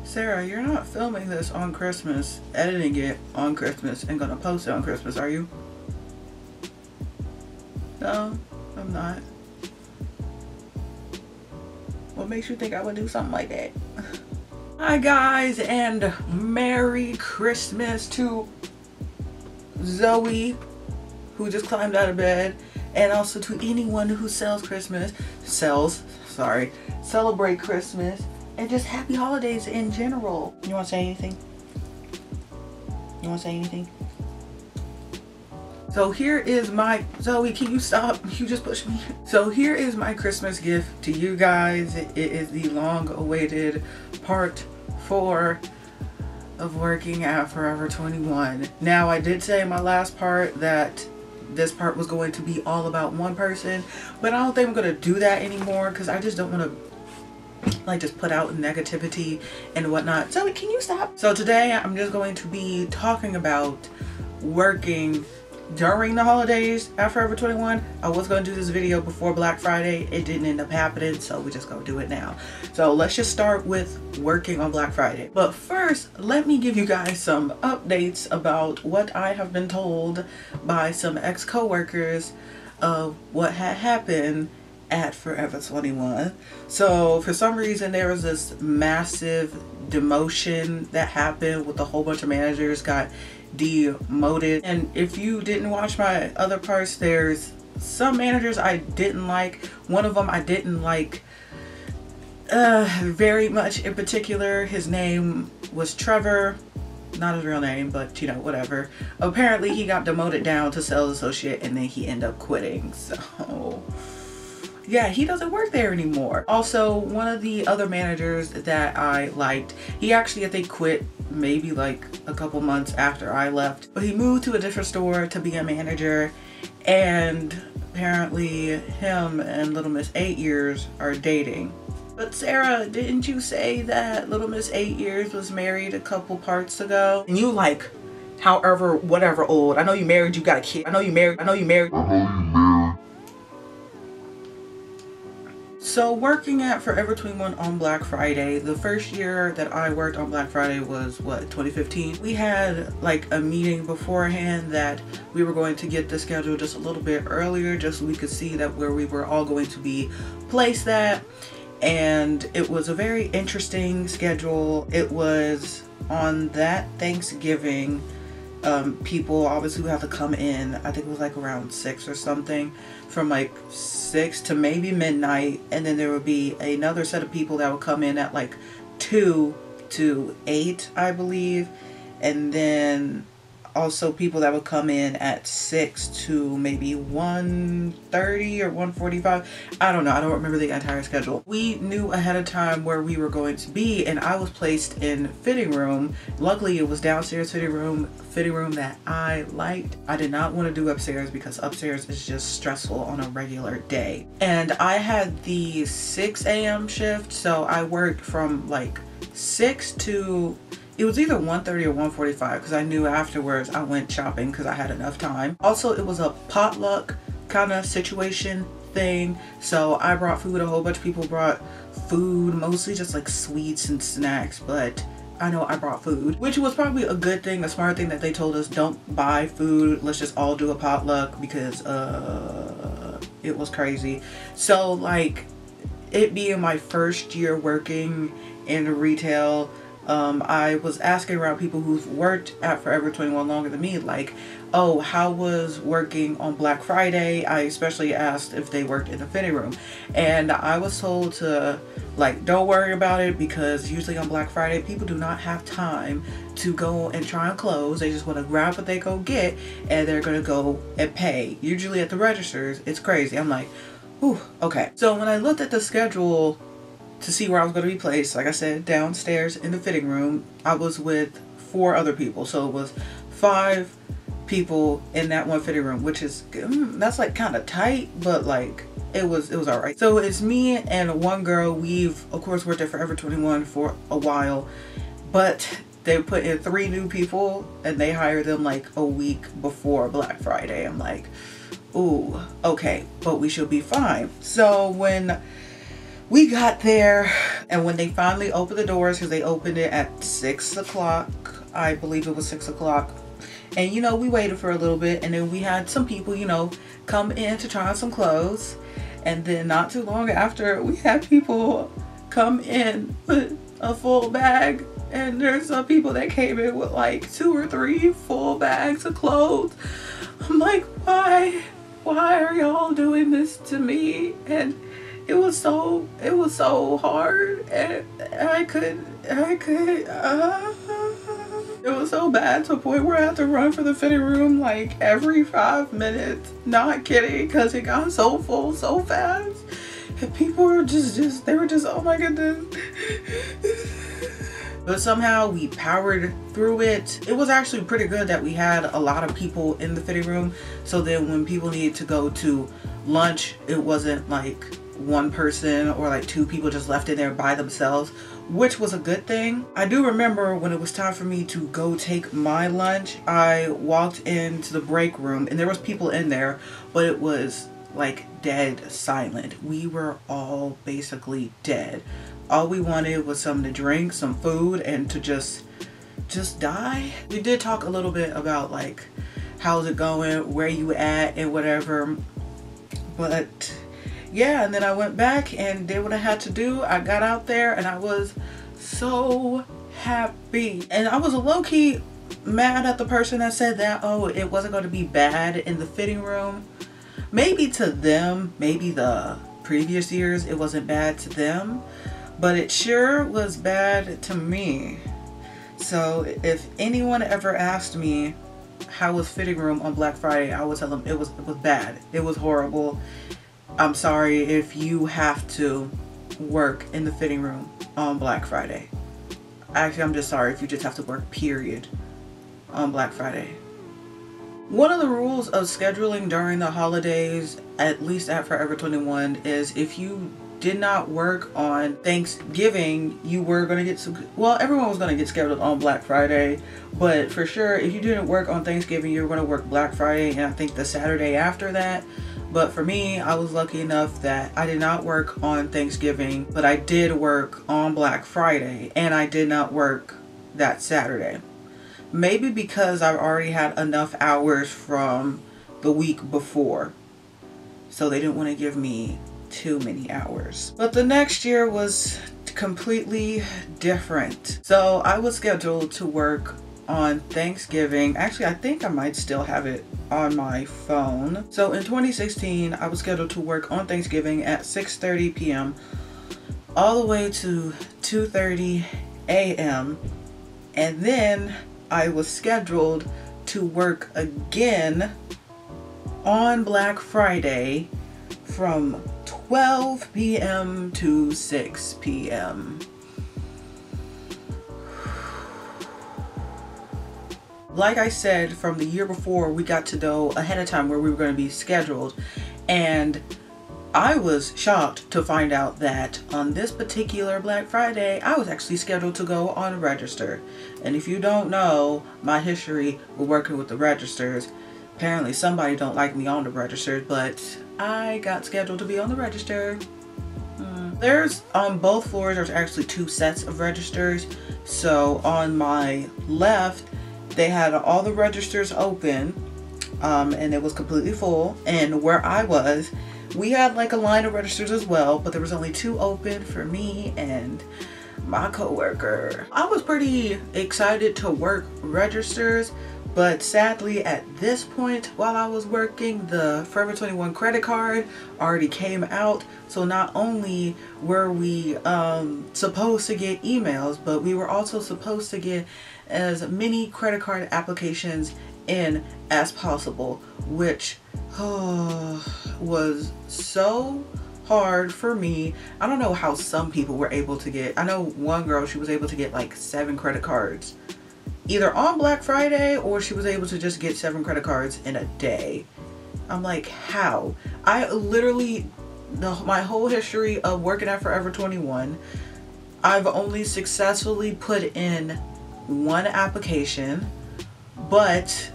Sarah, you're not filming this on Christmas, editing it on Christmas, and gonna post it on Christmas, are you? No, I'm not. What makes you think I would do something like that? Hi guys, and Merry Christmas to Zoe, who just climbed out of bed, and also to anyone who celebrate Christmas, and just happy holidays in general. You want to say anything? You want to say anything? So here is my, Zoe, can you stop? You just pushed me. So here is my Christmas gift to you guys. It is the long-awaited part 4 of working at Forever 21. Now, I did say in my last part that this part was going to be all about one person, but I don't think I'm going to do that anymore because I just don't want to like just put out negativity and whatnot. Zoe, can you stop? So today I'm just going to be talking about working during the holidays at Forever 21. I was going to do this video before Black Friday. It didn't end up happening, so we're just going to do it now. So let's just start with working on Black Friday. But first, let me give you guys some updates about what I have been told by some ex-coworkers of what had happened at Forever 21. So for some reason there was this massive demotion that happened with a whole bunch of managers got demoted. And if you didn't watch my other parts, there's some managers I didn't like. One of them I didn't like very much in particular. His name was Trevor. Not his real name, but you know, whatever. Apparently he got demoted down to sales associate and then he ended up quitting. So yeah, he doesn't work there anymore. Also, one of the other managers that I liked, he actually I think quit maybe like a couple months after I left, but he moved to a different store to be a manager, and apparently him and Little Miss 8 Years are dating. But Sarah, didn't you say that Little Miss 8 Years was married a couple parts ago? And you like, however, whatever old. I know you married, you got a kid. I know you married. So working at Forever 21 on Black Friday, the first year that I worked on Black Friday was what, 2015? We had like a meeting beforehand that we were going to get the schedule just a little bit earlier just so we could see that where we were all going to be placed at. And it was a very interesting schedule. It was on that Thanksgiving. People obviously would have to come in, I think it was like around 6 or something, from like 6 to maybe midnight, and then there would be another set of people that would come in at like 2 to 8, I believe, and then also people that would come in at 6 to maybe 1:30 or 1:45. I don't know, I don't remember the entire schedule. We knew ahead of time where we were going to be, and I was placed in fitting room. Luckily it was downstairs fitting room that I liked. I did not want to do upstairs because upstairs is just stressful on a regular day. And I had the 6 a.m. shift, so I worked from like 6 to, it was either 1:30 or 1:45 because I knew afterwards I went shopping because I had enough time. Also, it was a potluck kind of situation thing, so I brought food. A whole bunch of people brought food, mostly just like sweets and snacks, but I know I brought food, which was probably a good thing, a smart thing that they told us, don't buy food, let's just all do a potluck, because it was crazy. So like, it being my first year working in retail, I was asking around people who've worked at Forever 21 longer than me, like, oh, how was working on Black Friday? I especially asked if they worked in the fitting room, and I was told to like, don't worry about it, because usually on Black Friday people do not have time to go and try on clothes. They just want to grab what they go get and they're gonna go and pay. Usually at the registers, it's crazy. I'm like, ooh, okay. So when I looked at the schedule to see where I was going to be placed, like I said, downstairs in the fitting room, I was with 4 other people, so it was 5 people in that one fitting room, which is that's like kind of tight, but like it was all right. So it's me and one girl. We've of course worked at Forever 21 for a while, but they put in 3 new people and they hired them like a week before Black Friday. I'm like, ooh, okay, but we should be fine. So when We got there, and when they finally opened the doors, because they opened it at 6 o'clock, I believe it was 6 o'clock. And you know, we waited for a little bit, and then we had some people, you know, come in to try on some clothes. And then not too long after, we had people come in with a full bag. And there's some people that came in with like 2 or 3 full bags of clothes. I'm like, why are y'all doing this to me? And it was so hard, and it was so bad to the point where I had to run for the fitting room like every 5 minutes. Not kidding, because it got so full so fast. And people were they were just, oh my goodness. But somehow we powered through it. It was actually pretty good that we had a lot of people in the fitting room. So then when people needed to go to lunch, it wasn't like one person or like 2 people just left in there by themselves, which was a good thing. I do remember when it was time for me to go take my lunch, I walked into the break room and there was people in there, but it was like dead silent. We were all basically dead. All we wanted was something to drink, some food, and to just die. We did talk a little bit about like, how's it going, where you at, and whatever. But yeah, and then I went back and did what I had to do. I got out there and I was so happy. And I was low-key mad at the person that said that, oh, it wasn't going to be bad in the fitting room. Maybe to them, maybe the previous years it wasn't bad to them, but it sure was bad to me. So if anyone ever asked me how was fitting room on Black Friday, I would tell them it was bad. It was horrible. I'm sorry if you have to work in the fitting room on Black Friday. Actually, I'm just sorry if you just have to work, period, on Black Friday. One of the rules of scheduling during the holidays, at least at Forever 21, is if you did not work on Thanksgiving, you were going to get well, everyone was going to get scheduled on Black Friday, but for sure, if you didn't work on Thanksgiving, you were going to work Black Friday and I think the Saturday after that. But for me, I was lucky enough that I did not work on Thanksgiving, but I did work on Black Friday, and I did not work that Saturday. Maybe because I've already had enough hours from the week before, so they didn't want to give me too many hours. But the next year was completely different. So I was scheduled to work on Thanksgiving. Actually, I think I might still have it on my phone. So in 2016, I was scheduled to work on Thanksgiving at 6:30 p.m. all the way to 2:30 a.m. And then I was scheduled to work again on Black Friday from 12 p.m. to 6 p.m. Like I said, from the year before, we got to know ahead of time where we were going to be scheduled, and I was shocked to find out that on this particular Black Friday, I was actually scheduled to go on register. And if you don't know my history with working with the registers, apparently somebody don't like me on the registers, but I got scheduled to be on the register. There's on both floors, there's actually 2 sets of registers. So on my left, they had all the registers open, and it was completely full. And where I was, we had like a line of registers as well, but there was only 2 open for me and my coworker. I was pretty excited to work registers, but sadly at this point while I was working, the Forever 21 credit card already came out. So not only were we supposed to get emails, but we were also supposed to get as many credit card applications in as possible, which was so hard for me. I don't know how some people were able to get, I know one girl, she was able to get like 7 credit cards either on Black Friday, or she was able to just get 7 credit cards in a day. I'm like, how? I literally, my whole history of working at Forever 21, I've only successfully put in 1 application, but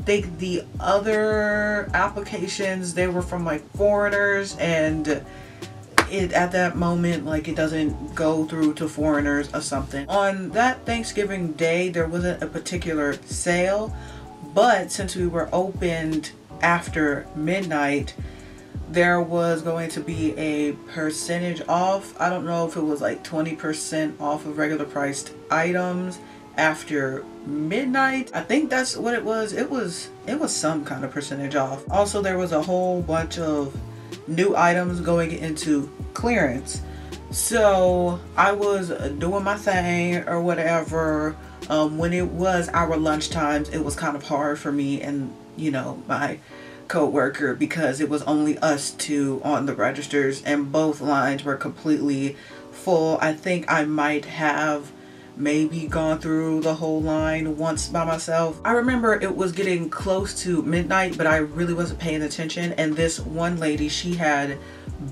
the other applications, they were from like foreigners, and at that moment, like, it doesn't go through to foreigners or something. On that Thanksgiving day, there wasn't a particular sale, but since we were opened after midnight, there was going to be a percentage off. I don't know if it was like 20% off of regular priced items after midnight. I think that's what it was. It was some kind of percentage off. Also, there was a whole bunch of new items going into clearance. So I was doing my thing or whatever. When it was our lunch times, it was kind of hard for me and, you know, my co-worker, because it was only us two on the registers and both lines were completely full. I think I might have maybe gone through the whole line once by myself. I remember it was getting close to midnight, but I really wasn't paying attention, and this one lady, she had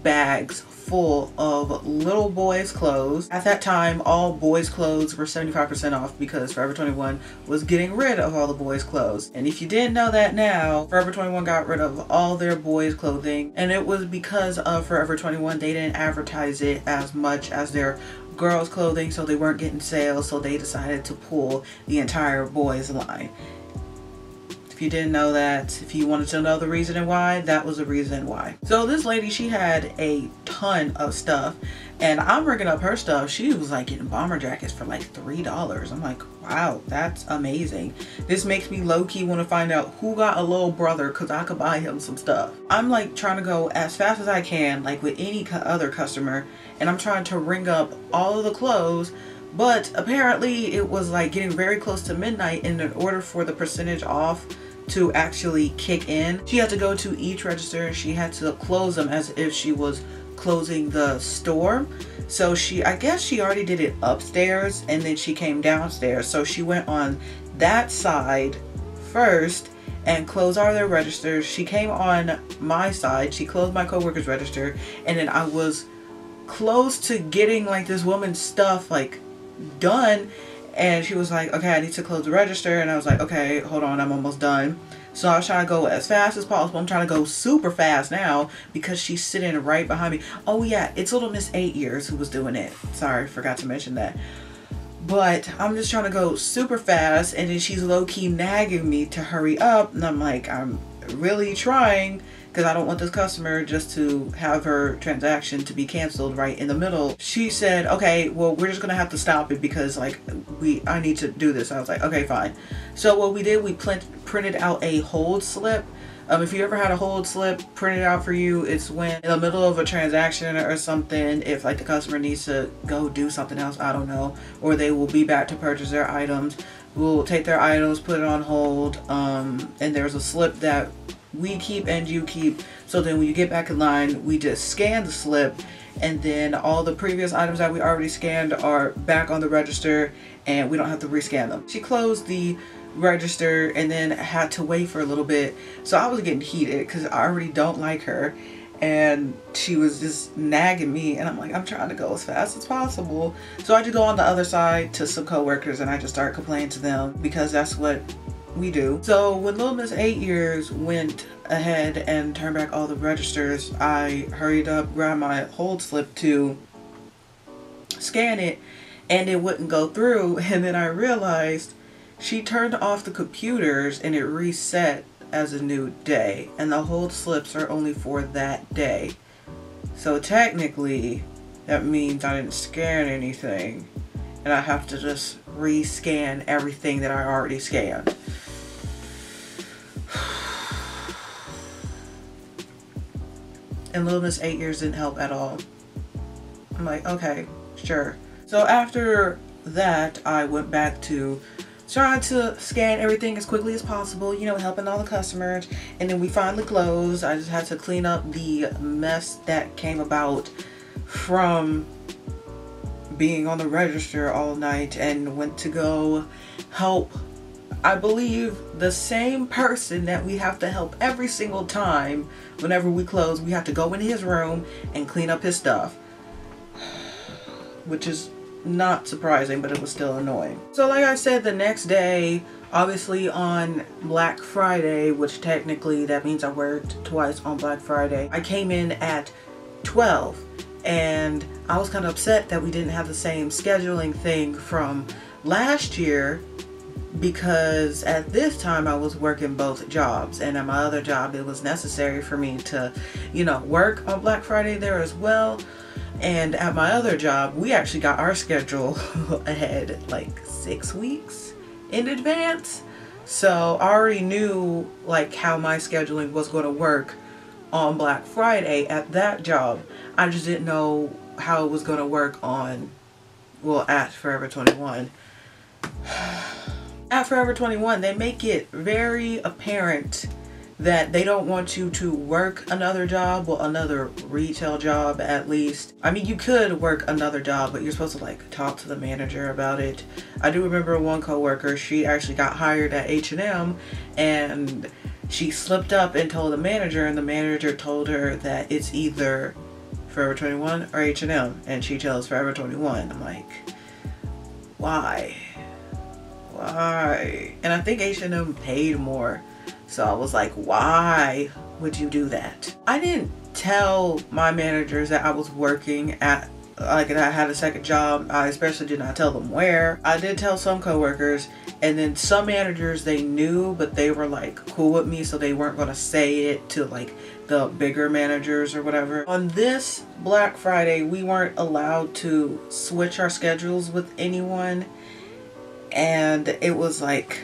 bags full of little boys' clothes. At that time, all boys' clothes were 75% off because Forever 21 was getting rid of all the boys' clothes. And if you didn't know that now, Forever 21 got rid of all their boys' clothing, and it was because of Forever 21. They didn't advertise it as much as their girls' clothing, so they weren't getting sales, so they decided to pull the entire boys' line. If you didn't know that, if you wanted to know the reason why, that was the reason why. So this lady, she had a ton of stuff, and I'm ringing up her stuff. She was like getting bomber jackets for like $3. I'm like, wow, that's amazing. This makes me low-key want to find out who got a little brother, because I could buy him some stuff. I'm like trying to go as fast as I can, like with any other customer, and I'm trying to ring up all of the clothes. But apparently it was like getting very close to midnight, and in order for the percentage off to actually kick in, she had to go to each register and she had to close them as if she was closing the store. So I guess she already did it upstairs and then she came downstairs. So she went on that side first and closed all their registers. She came on my side, she closed my coworker's register, and then I was close to getting like this woman's stuff like done, and she was like, okay, I need to close the register, and I was like, okay, hold on, I'm almost done. So I was trying to go as fast as possible. I'm trying to go super fast now because she's sitting right behind me. Oh yeah, it's little Miss 8 Years who was doing it. Sorry, forgot to mention that. But I'm just trying to go super fast, and then she's low-key nagging me to hurry up, and I'm like, I'm really trying, because I don't want this customer just to have her transaction to be canceled right in the middle. She said, okay, well, we're just gonna have to stop it because like I need to do this. I was like, okay, fine. So what we did, we printed out a hold slip. If you ever had a hold slip printed out for you, it's when in the middle of a transaction or something, if like the customer needs to go do something else, I don't know, or they will be back to purchase their items, we'll take their items, put it on hold, and there's a slip that we keep and you keep. So then when you get back in line, we just scan the slip, and then all the previous items that we already scanned are back on the register and we don't have to rescan them. She closed the register and then had to wait for a little bit. So I was getting heated because I already don't like her, and she was just nagging me, and I'm like, I'm trying to go as fast as possible. So I just go on the other side to some co-workers and I just start complaining to them because that's what we do. So when little Miss 8 Years went ahead and turned back all the registers, I hurried up, grabbed my hold slip to scan it, and it wouldn't go through. And then I realized she turned off the computers and it reset as a new day, and the hold slips are only for that day. So technically that means I didn't scan anything, and I have to just rescan everything that I already scanned. And little Miss 8 Years didn't help at all. I'm like, okay, sure. So after that, I went back to trying to scan everything as quickly as possible, you know, helping all the customers. And then we finally closed. I just had to clean up the mess that came about from being on the register all night, and went to go help, I believe, the same person that we have to help every single time. Whenever we close, we have to go in his room and clean up his stuff, which is not surprising, but it was still annoying. So like I said, the next day, obviously on Black Friday, which technically that means I worked twice on Black Friday, I came in at 12, And I was kind of upset that we didn't have the same scheduling thing from last year, because at this time I was working both jobs, and at my other job it was necessary for me to, you know, work on Black Friday there as well. And at my other job, we actually got our schedule ahead like 6 weeks in advance. So I already knew like how my scheduling was going to work on Black Friday at that job. I just didn't know how it was going to work on, well, at Forever 21. At Forever 21, they make it very apparent that they don't want you to work another job, well, another retail job at least. I mean, you could work another job, but you're supposed to like talk to the manager about it. I do remember one coworker, she actually got hired at H&M, and she slipped up and told the manager, and the manager told her that it's either Forever 21 or H&M, and she chose Forever 21. I'm like, why? Why? And I think H&M paid more. So I was like, why would you do that? I didn't tell my managers that I was working at, like, that I had a second job. I especially did not tell them where. I did tell some coworkers, and then some managers, they knew, but they were like cool with me, so they weren't gonna say it to like the bigger managers or whatever. On this Black Friday, we weren't allowed to switch our schedules with anyone. And it was like,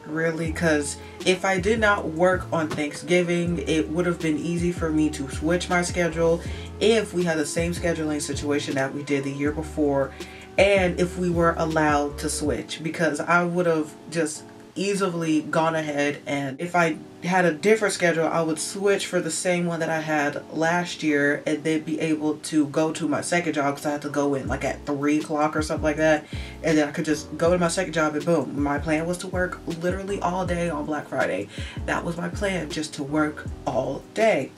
really? Because if I did not work on Thanksgiving, it would have been easy for me to switch my schedule if we had the same scheduling situation that we did the year before, and if we were allowed to switch, because I would have just easily gone ahead, and if I had a different schedule, I would switch for the same one that I had last year, and then be able to go to my second job, because I had to go in like at 3 o'clock or something like that, and then I could just go to my second job, and boom. My plan was to work literally all day on Black Friday. That was my plan, just to work all day.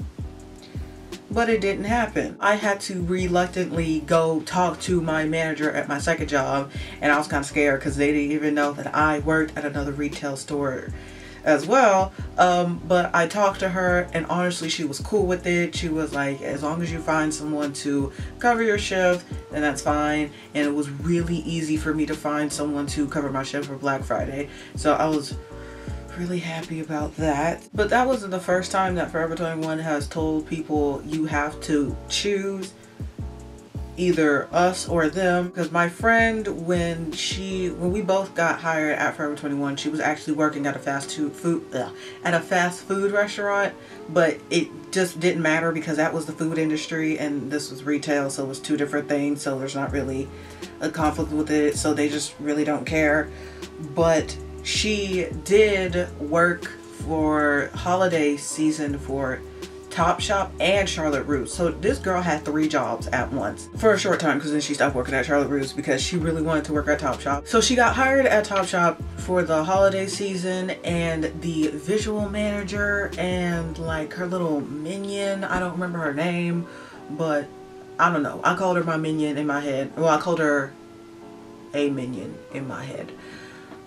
But it didn't happen. I had to reluctantly go talk to my manager at my second job, and I was kind of scared because they didn't even know that I worked at another retail store as well. But I talked to her, and honestly, she was cool with it. She was like, as long as you find someone to cover your shift, then that's fine. And it was really easy for me to find someone to cover my shift for Black Friday. So I was really happy about that. But that wasn't the first time that Forever 21 has told people you have to choose either us or them. Because my friend, when we both got hired at Forever 21, she was actually working at a fast food restaurant, but it just didn't matter because that was the food industry and this was retail, so it was two different things, so there's not really a conflict with it, so they just really don't care. But she did work for holiday season for Topshop and Charlotte Russe. So this girl had 3 jobs at once for a short time, because then she stopped working at Charlotte Russe because she really wanted to work at Topshop. So she got hired at Topshop for the holiday season, and the visual manager and like her little minion, I don't remember her name, but I don't know. I called her my minion in my head. Well, I called her a minion in my head.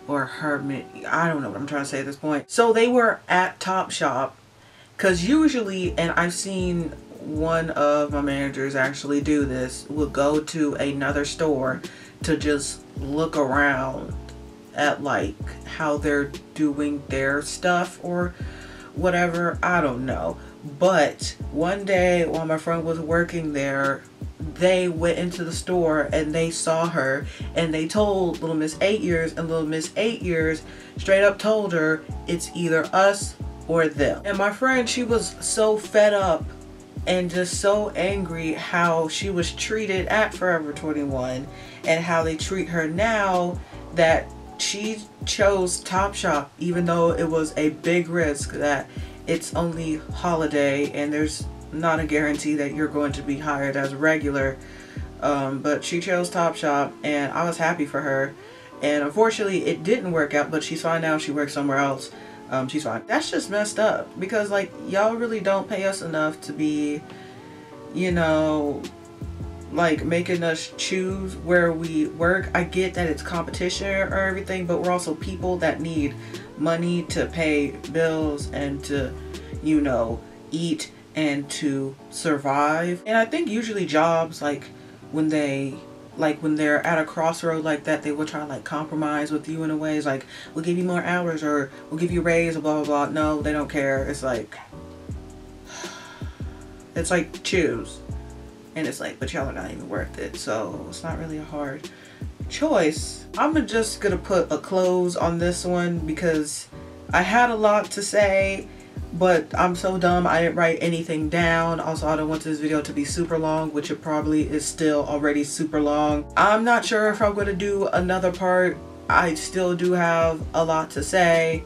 Or her, I don't know what I'm trying to say at this point. So they were at Topshop, because usually, and I've seen one of my managers actually do this, will go to another store to just look around at like how they're doing their stuff or whatever. I don't know. But one day while my friend was working there, they went into the store and they saw her, and they told Little Miss 8 Years, and Little Miss 8 Years straight up told her it's either us or them. And my friend, she was so fed up and just so angry how she was treated at Forever 21 and how they treat her now, that she chose Topshop, even though it was a big risk that it's only holiday and there's not a guarantee that you're going to be hired as a regular. But she chose Topshop, and I was happy for her. And unfortunately it didn't work out, but she's fine now. She works somewhere else. She's fine. That's just messed up, because like, y'all really don't pay us enough to be, you know, like making us choose where we work. I get that it's competition or everything, but we're also people that need money to pay bills and to, you know, eat and to survive. And I think usually jobs, like when they're at a crossroad like that, they will try to like compromise with you in a way. It's like, we'll give you more hours, or we'll give you a raise, or blah blah blah. No, they don't care. It's like choose. And it's like, but y'all are not even worth it. So it's not really a hard choice. I'm just gonna put a close on this one because I had a lot to say, but I'm so dumb I didn't write anything down. Also, I don't want this video to be super long, which it probably is still already super long. I'm not sure if I'm gonna do another part. I still do have a lot to say.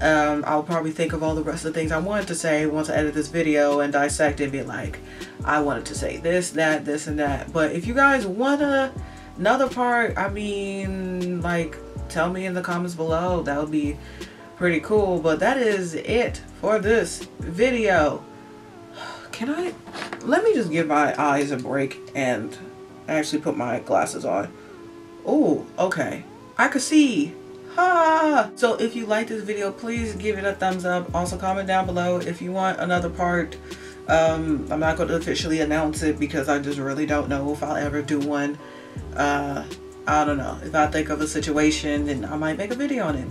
I'll probably think of all the rest of the things I wanted to say once I edit this video and dissect it and be like, I wanted to say this, that, this, and that. But if you guys want another part, I mean, like, tell me in the comments below. That would be pretty cool. But that is it for this video. Let me just give my eyes a break and actually put my glasses on. Oh, okay. I could see. Ha! So if you like this video, please give it a thumbs up. Also comment down below if you want another part. I'm not going to officially announce it because I just really don't know if I'll ever do one. I don't know. If I think of a situation, then I might make a video on it.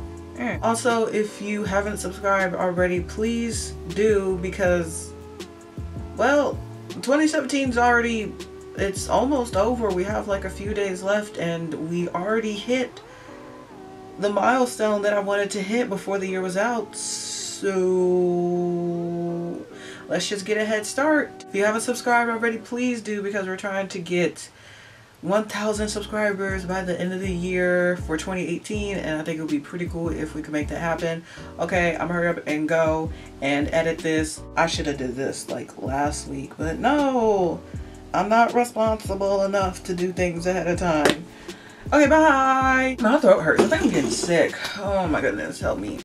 Also, if you haven't subscribed already, please do, because, well, 2017 is already, it's almost over. We have like a few days left and we already hit the milestone that I wanted to hit before the year was out. So let's just get a head start. If you haven't subscribed already, please do, because we're trying to get 1,000 subscribers by the end of the year for 2018, and I think it would be pretty cool if we could make that happen. Okay, I'm gonna hurry up and go and edit this. I should have did this like last week, but no, I'm not responsible enough to do things ahead of time. Okay, bye. My throat hurts. I think I'm getting sick. Oh my goodness, help me.